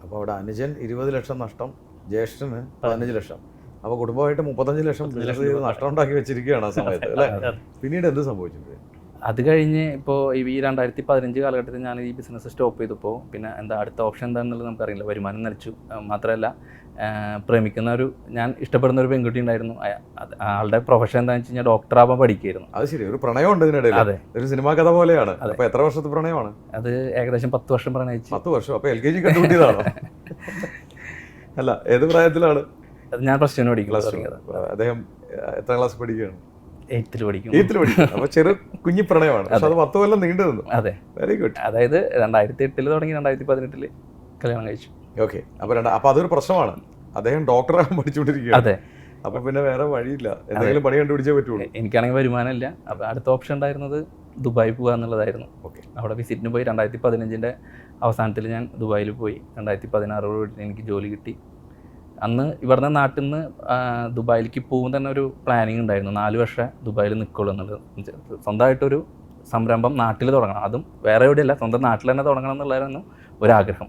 അപ്പോൾ അവിടെ അനുജൻ 20 ലക്ഷം നഷ്ടം, ജ്യേഷ്ഠന് 15 ലക്ഷം. അപ്പോൾ കുടുംബമായിട്ട് 35 ലക്ഷം ബിസിനസ് ചെയ്ത് നഷ്ടം ഉണ്ടാക്കി വെച്ചിരിക്കുകയാണ് ആ സമയത്ത് അല്ലേ? പിന്നീട് എന്ത് സംഭവിച്ചു? അത് കഴിഞ്ഞ് ഇപ്പോൾ ഈ 2015 കാലഘട്ടത്തിൽ ഞാൻ ഈ ബിസിനസ് സ്റ്റോപ്പ് ചെയ്തപ്പോൾ പിന്നെ അടുത്ത ഓപ്ഷൻ എന്താണെന്നുള്ളത് നമുക്കറിയില്ല. വരുമാനം നിലച്ചു. മാത്രമല്ല പ്രേമിക്കുന്ന ഞാൻ ഇഷ്ടപ്പെടുന്ന ഒരു പെൺകുട്ടി ഉണ്ടായിരുന്നു. ആളുടെ പ്രൊഫഷൻ എന്താണെന്ന് വെച്ച് കഴിഞ്ഞാൽ ഡോക്ടറാവാൻ പഠിക്കുകയായിരുന്നു. അത് ശരി, ഒരു പ്രണയം ഉണ്ട് ഇതിനിടയിൽ. അതെ, ഒരു സിനിമാ കഥ പോലെയാണ്. അപ്പോൾ എത്ര വർഷത്തെ പ്രണയമാണ്? അത് ഏകദേശം 10 വർഷം പ്രണയിച്ചു. 10 വർഷം? അപ്പോൾ LKG കണ്ടുപിടിയതാണോ? അല്ല, ഏത് പ്രായത്തിലാണ്? അത് ഞാൻ +2 പഠിക്കും. അദ്ദേഹം എത്രാം ക്ലാസ് പഠിക്കുകയാണ്? 8th പഠിക്കും. അപ്പോൾ ചെറു കുഞ്ഞി പ്രണയമാണ്, പക്ഷെ അത് 10 കൊല്ലം നീണ്ടു നിന്നു. അതെ, വെരി ഗുഡ്. അതായത് 2008 തുടങ്ങി 2018 കല്യാണം കഴിച്ചു. ഓക്കെ. അപ്പോൾ അതൊരു പ്രശ്നമാണ്. അദ്ദേഹം ഡോക്ടറാകാൻ പഠിച്ചുകൊണ്ടിരിക്കുകയാണ്. അതെ. അപ്പോൾ പിന്നെ വേറെ വഴിയില്ല, എന്തെങ്കിലും പണി കണ്ടുപിടിച്ചേ പറ്റുള്ളൂ. എനിക്കാണെങ്കിൽ വരുമാനമില്ല. അപ്പോൾ അടുത്ത ഓപ്ഷൻ ഉണ്ടായിരുന്നത് ദുബായി പോകുക എന്നുള്ളതായിരുന്നു. ഓക്കെ. അവിടെ വിസിറ്റിന് പോയി 2015 അവസാനത്തിൽ ഞാൻ ദുബായിൽ പോയി. 2016 എനിക്ക് ജോലി കിട്ടി. അന്ന് ഇവിടുന്ന് നാട്ടിൽ നിന്ന് ദുബായിലേക്ക് പോകും തന്നെ ഒരു പ്ലാനിങ് ഉണ്ടായിരുന്നു. 4 വർഷം ദുബായിൽ നിൽക്കുള്ളൂ എന്നുള്ളത്. സ്വന്തമായിട്ടൊരു സംരംഭം നാട്ടിൽ തുടങ്ങണം, അതും വേറെ എവിടെയല്ല, സ്വന്തം നാട്ടിൽ തന്നെ തുടങ്ങണം എന്നുള്ളതായിരുന്നു ഒരാഗ്രഹം.